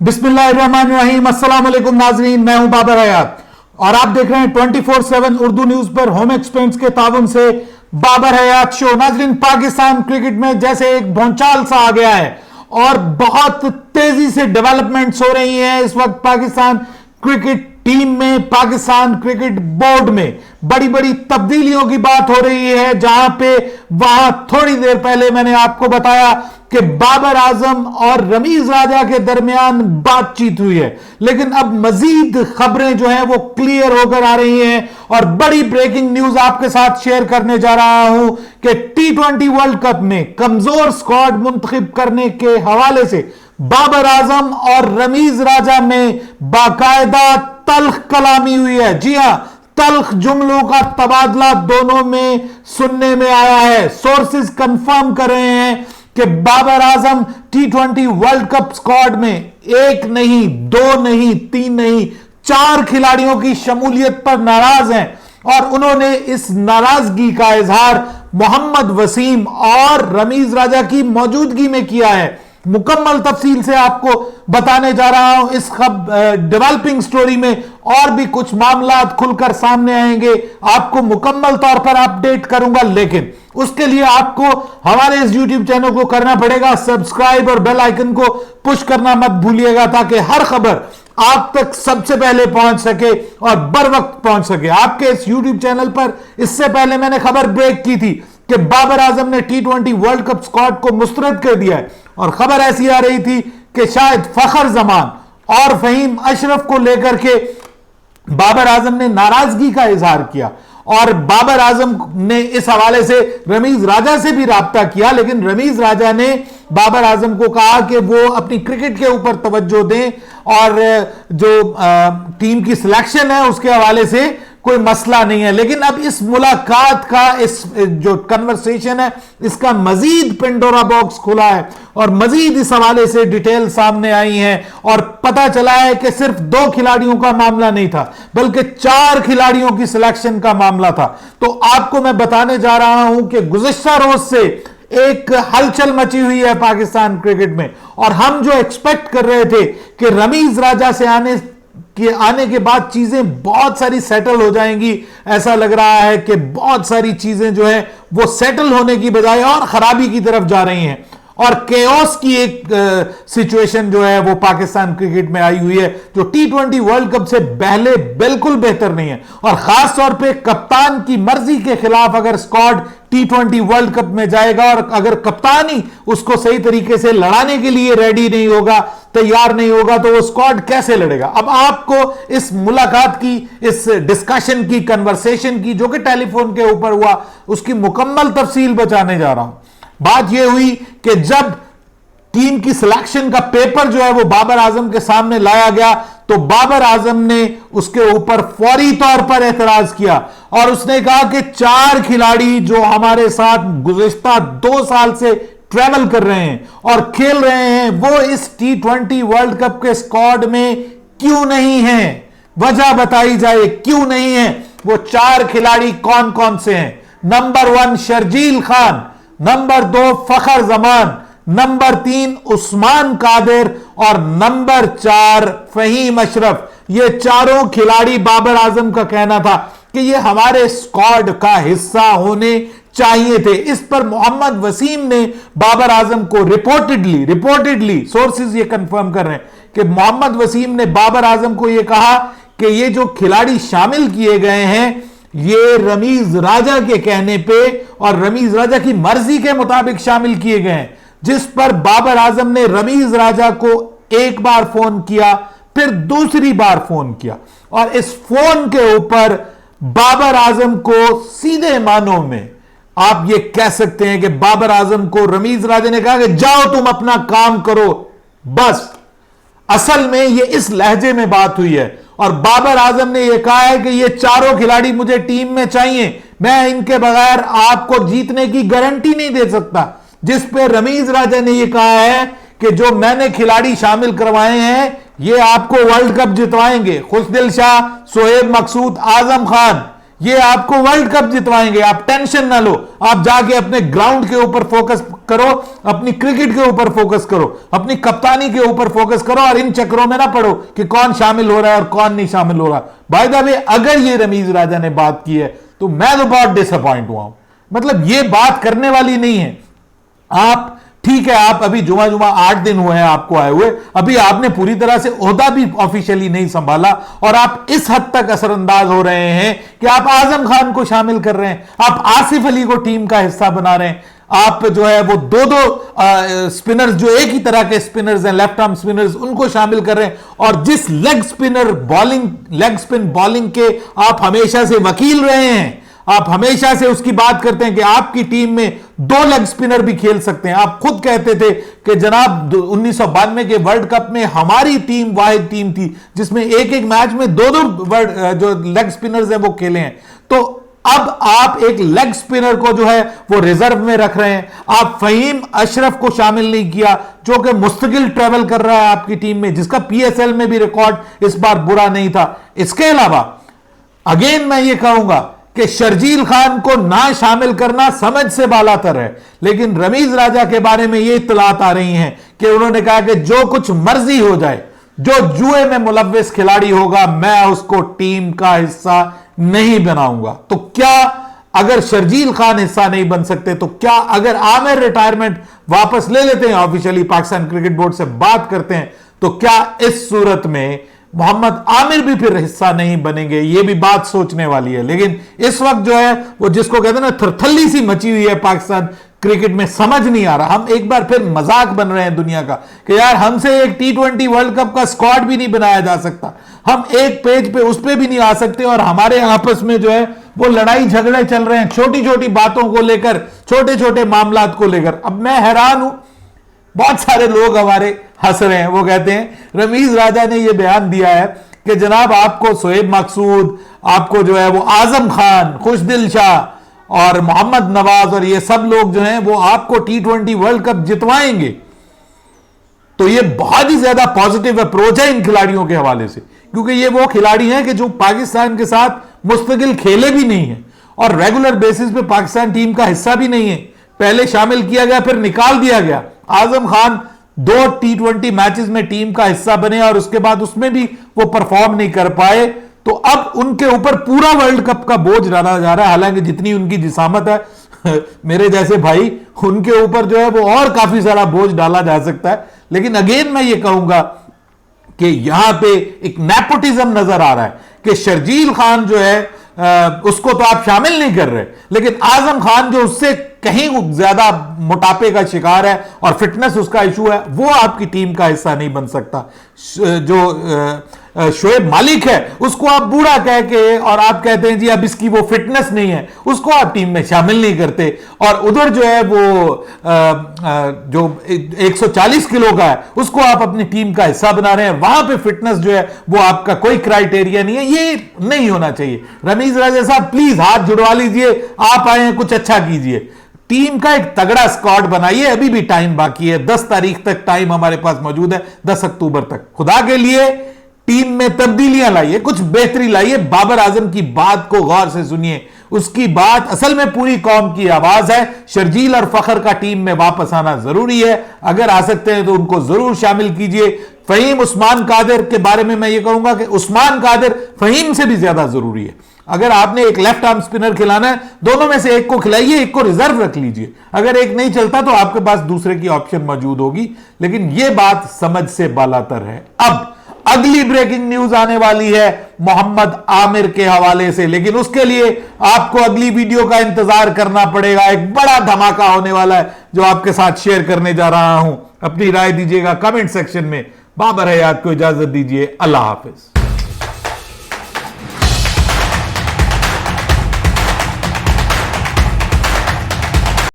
बिस्मिल्लाहिर्रहमानिर्रहीम। अस्सलाम वालेकुम नाजरीन, मैं हूं बाबर हयात और आप देख रहे हैं 24/7 उर्दू न्यूज पर होम एक्सपेंस के ताबन से बाबर हयात शो। नाजरीन, पाकिस्तान क्रिकेट में जैसे एक भौचाल सा आ गया है और बहुत तेजी से डेवलपमेंट्स हो रही हैं इस वक्त पाकिस्तान क्रिकेट टीम में, पाकिस्तान क्रिकेट बोर्ड में बड़ी बड़ी तब्दीलियों की बात हो रही है। जहां पे वहां थोड़ी देर पहले मैंने आपको बताया कि बाबर आजम और रमीज राजा के दरमियान बातचीत हुई है, लेकिन अब मजीद खबरें जो हैं वो क्लियर होकर आ रही हैं और बड़ी ब्रेकिंग न्यूज आपके साथ शेयर करने जा रहा हूं कि T20 वर्ल्ड कप में कमजोर स्क्वाड मुंतखब करने के हवाले से बाबर आजम और रमीज राजा में बाकायदा तल्ख कलामी हुई है। जी हां, तल्ख जुमलों का तबादला दोनों में सुनने में आया है। सोर्सेज कंफर्म कर रहे हैं कि Babar Azam T20 world cup squad में एक नहीं, दो नहीं, तीन नहीं, 4 खिलाड़ियों की शमूलियत पर नाराज हैं और उन्होंने इस नाराजगी का इजहार मोहम्मद वसीम और रमीज राजा की मौजूदगी में किया है। मुकम्मल तफसील से आपको बताने जा रहा हूं। इस डेवलपिंग स्टोरी में और भी कुछ मामला खुलकर सामने आएंगे, आपको मुकम्मल तौर पर अपडेट करूंगा, लेकिन उसके लिए आपको हमारे इस YouTube चैनल को करना पड़ेगा सब्सक्राइब और बेल आइकन को पुश करना मत भूलिएगा ताकि हर खबर आप तक सबसे पहले पहुंच सके और बर वक्त पहुंच सके। आपके इस YouTube चैनल पर इससे पहले मैंने खबर ब्रेक की थी कि बाबर आजम ने T20 वर्ल्ड कप स्क्वाड को मुस्तरद कर दिया है और खबर ऐसी आ रही थी कि शायद फखर जमान और फहीम अशरफ को लेकर के बाबर आजम ने नाराजगी का इजहार किया और बाबर आजम ने इस हवाले से रमीज राजा से भी राब्ता किया, लेकिन रमीज राजा ने बाबर आजम को कहा कि वो अपनी क्रिकेट के ऊपर तवज्जो दें और जो टीम की सिलेक्शन है उसके हवाले से कोई मसला नहीं है। लेकिन अब इस मुलाकात का, इस जो कन्वर्सेशन है, इसका मजीद पेंडोरा बॉक्स खुला है और मजीद इस हवाले से डिटेल सामने आई हैं और पता चला है कि सिर्फ 2 खिलाड़ियों का मामला नहीं था बल्कि 4 खिलाड़ियों की सिलेक्शन का मामला था। तो आपको मैं बताने जा रहा हूं कि गुज़िश्ता रोज से एक हलचल मची हुई है पाकिस्तान क्रिकेट में और हम जो एक्सपेक्ट कर रहे थे कि रमीज राजा से आने के बाद चीजें बहुत सारी सेटल हो जाएंगी, ऐसा लग रहा है कि बहुत सारी चीजें जो है वो सेटल होने की बजाय और खराबी की तरफ जा रही हैं और केओस की एक सिचुएशन जो है वो पाकिस्तान क्रिकेट में आई हुई है जो T20 वर्ल्ड कप से पहले बिल्कुल बेहतर नहीं है। और खास तौर पे कप्तान की मर्जी के खिलाफ अगर स्क्वाड T20 वर्ल्ड कप में जाएगा और अगर कप्तान ही उसको सही तरीके से लड़ाने के लिए रेडी नहीं होगा, तैयार नहीं होगा, तो वो स्क्वाड कैसे लड़ेगा। अब आपको इस मुलाकात की, इस डिस्कशन की, कन्वर्सेशन की जो कि टेलीफोन के ऊपर हुआ, उसकी मुकम्मल तफसील बताने जा रहा हूं। बात यह हुई कि जब टीम की सिलेक्शन का पेपर जो है वो बाबर आजम के सामने लाया गया तो बाबर आजम ने उसके ऊपर फौरी तौर पर एतराज किया और उसने कहा कि 4 खिलाड़ी जो हमारे साथ गुज़िश्ता 2 साल से ट्रेवल कर रहे हैं और खेल रहे हैं वो इस T20 वर्ल्ड कप के स्क्वाड में क्यों नहीं है, वजह बताई जाए क्यों नहीं है। वो 4 खिलाड़ी कौन कौन से हैं? नंबर 1 शर्जील खान, नंबर 2 फखर जमान, नंबर 3 उस्मान कादिर और नंबर 4 फहीम अशरफ। ये चारों खिलाड़ी बाबर आजम का कहना था कि ये हमारे स्क्वाड का हिस्सा होने चाहिए थे। इस पर मोहम्मद वसीम ने बाबर आजम को रिपोर्टेडली सोर्सेज ये कंफर्म कर रहे हैं कि मोहम्मद वसीम ने बाबर आजम को ये कहा कि ये जो खिलाड़ी शामिल किए गए हैं ये रमीज राजा के कहने पे और रमीज राजा की मर्जी के मुताबिक शामिल किए गए हैं। जिस पर बाबर आजम ने रमीज राजा को एक बार फोन किया, फिर दूसरी बार फोन किया और इस फोन के ऊपर बाबर आजम को सीधे मानों में आप ये कह सकते हैं कि बाबर आजम को रमीज राजा ने कहा कि जाओ तुम अपना काम करो बस। असल में ये इस लहजे में बात हुई है और बाबर आजम ने यह कहा है कि ये चारों खिलाड़ी मुझे टीम में चाहिए, मैं इनके बगैर आपको जीतने की गारंटी नहीं दे सकता। जिस पे रमीज राजा ने यह कहा है कि जो मैंने खिलाड़ी शामिल करवाए हैं ये आपको वर्ल्ड कप जितवाएंगे। खुशदिल शाह, सोहेब मकसूद, आजम खान, ये आपको वर्ल्ड कप जितवाएंगे, आप टेंशन ना लो। आप जाके अपने ग्राउंड के ऊपर फोकस करो, अपनी क्रिकेट के ऊपर फोकस करो, अपनी कप्तानी के ऊपर फोकस करो, और इन चक्रों में ना पड़ो कि कौन शामिल हो रहा है और कौन नहीं शामिल हो रहा। बाय द वे, अगर ये रमीज राजा ने बात की है तो मैं तो बहुत डिसअपॉइंट हुआ हूं। मतलब ये बात करने वाली नहीं है। आप ठीक है, आप अभी जुमा 8 दिन हुए हैं आपको आए हुए, अभी आपने पूरी तरह से ओहदा भी ऑफिशियली नहीं संभाला, और आप इस हद तक असरअंदाज हो रहे हैं कि आप आजम खान को शामिल कर रहे हैं, आप आसिफ अली को टीम का हिस्सा बना रहे हैं, आप जो है वो दो स्पिनर्स जो एक ही तरह के स्पिनर्स हैं, लेफ्ट आर्म स्पिनर्स, उनको शामिल कर रहे हैं, और जिस लेग स्पिन बॉलिंग के आप हमेशा से वकील रहे हैं, आप हमेशा से उसकी बात करते हैं कि आपकी टीम में 2 लेग स्पिनर भी खेल सकते हैं। आप खुद कहते थे कि जनाब 1992 के वर्ल्ड कप में हमारी टीम वाहिद टीम थी जिसमें एक मैच में 2 जो लेग स्पिनर्स हैं वो खेले हैं। तो अब आप एक लेग स्पिनर को जो है वो रिजर्व में रख रहे हैं। आप फहीम अशरफ को शामिल नहीं किया जो कि मुस्तकिल ट्रेवल कर रहा है आपकी टीम में, जिसका पीएसएल में भी रिकॉर्ड इस बार बुरा नहीं था। इसके अलावा अगेन मैं ये कहूंगा कि शर्जील खान को ना शामिल करना समझ से बालातर है, लेकिन रमीज राजा के बारे में ये इत्तलात आ रही हैं कि उन्होंने कहा कि जो कुछ मर्जी हो जाए, जो जुए में मुलव्विस खिलाड़ी होगा मैं उसको टीम का हिस्सा नहीं बनाऊंगा। तो क्या अगर शर्जील खान हिस्सा नहीं बन सकते, तो क्या अगर आमिर रिटायरमेंट वापस ले लेते हैं, ऑफिशियली पाकिस्तान क्रिकेट बोर्ड से बात करते हैं, तो क्या इस सूरत में मोहम्मद आमिर भी फिर हिस्सा नहीं बनेंगे? ये भी बात सोचने वाली है। लेकिन इस वक्त जो है वो जिसको कहते हैं ना थरथल्ली सी मची हुई है पाकिस्तान क्रिकेट में, समझ नहीं आ रहा। हम एक बार फिर मजाक बन रहे हैं दुनिया का कि यार हमसे एक T20 वर्ल्ड कप का स्क्वाड भी नहीं बनाया जा सकता, हम एक पेज पे उस पे भी नहीं आ सकते, और हमारे आपस में जो है वो लड़ाई झगड़े चल रहे हैं छोटी छोटी बातों को लेकर, छोटे छोटे मामलात को लेकर। अब मैं हैरान हूं, बहुत सारे लोग हमारे हंस रहे हैं, वो कहते हैं रमीज राजा ने यह बयान दिया है कि जनाब आपको शोएब मकसूद, आपको जो है वो आजम खान, खुशदिल शाह और मोहम्मद नवाज और ये सब लोग जो हैं वो आपको T20 वर्ल्ड कप जितवाएंगे। तो ये बहुत ही ज्यादा पॉजिटिव अप्रोच है इन खिलाड़ियों के हवाले से, क्योंकि ये वो खिलाड़ी हैं कि जो पाकिस्तान के साथ मुस्तकिल खेले भी नहीं है और रेगुलर बेसिस पे पाकिस्तान टीम का हिस्सा भी नहीं है। पहले शामिल किया गया, फिर निकाल दिया गया। आजम खान 2 T20 मैचेस में टीम का हिस्सा बने और उसके बाद उसमें भी वो परफॉर्म नहीं कर पाए। तो अब उनके ऊपर पूरा वर्ल्ड कप का बोझ डाला जा रहा है, हालांकि जितनी उनकी जिसामत है मेरे जैसे भाई, उनके ऊपर जो है वो और काफी सारा बोझ डाला जा सकता है। लेकिन अगेन मैं ये कहूंगा कि यहां पे एक नेपोटिज्म नजर आ रहा है कि शर्जील खान जो है उसको तो आप शामिल नहीं कर रहे, लेकिन आजम खान जो उससे कहीं ज्यादा मोटापे का शिकार है और फिटनेस उसका इशू है, वो आपकी टीम का हिस्सा नहीं बन सकता। जो शोएब मालिक है उसको आप बूढ़ा कह के और आप कहते हैं जी अब इसकी वो फिटनेस नहीं है, उसको आप टीम में शामिल नहीं करते। और उधर जो है वो जो 140 किलो का है उसको आप अपनी टीम का हिस्सा बना रहे हैं, वहां पे फिटनेस जो है वो आपका कोई क्राइटेरिया नहीं है। ये नहीं होना चाहिए। रमीज राजा साहब प्लीज हाथ जुड़वा लीजिए, आप आए हैं कुछ अच्छा कीजिए, टीम का एक तगड़ा स्क्वाड बनाइए। अभी भी टाइम बाकी है, 10 तारीख तक टाइम हमारे पास मौजूद है, 10 अक्टूबर तक। खुदा के लिए टीम में तब्दीलियां लाइए, कुछ बेहतरी लाइए। बाबर आजम की बात को गौर से सुनिए, उसकी बात असल में पूरी कौम की आवाज है। शर्जील और फखर का टीम में वापस आना जरूरी है, अगर आ सकते हैं तो उनको जरूर शामिल कीजिए। फहीम उस्मान कादिर के बारे में मैं ये कहूंगा कि उस्मान कादिर फहीम से भी ज्यादा जरूरी है। अगर आपने एक लेफ्ट आर्म स्पिनर खिलाना है, दोनों में से एक को खिलाइए, एक को रिजर्व रख लीजिए। अगर एक नहीं चलता तो आपके पास दूसरे की ऑप्शन मौजूद होगी, लेकिन यह बात समझ से बालातर है। अब अगली ब्रेकिंग न्यूज आने वाली है मोहम्मद आमिर के हवाले से, लेकिन उसके लिए आपको अगली वीडियो का इंतजार करना पड़ेगा। एक बड़ा धमाका होने वाला है जो आपके साथ शेयर करने जा रहा हूं। अपनी राय दीजिएगा कमेंट सेक्शन में। बाबर हयात को इजाजत दीजिए, अल्लाह हाफिज।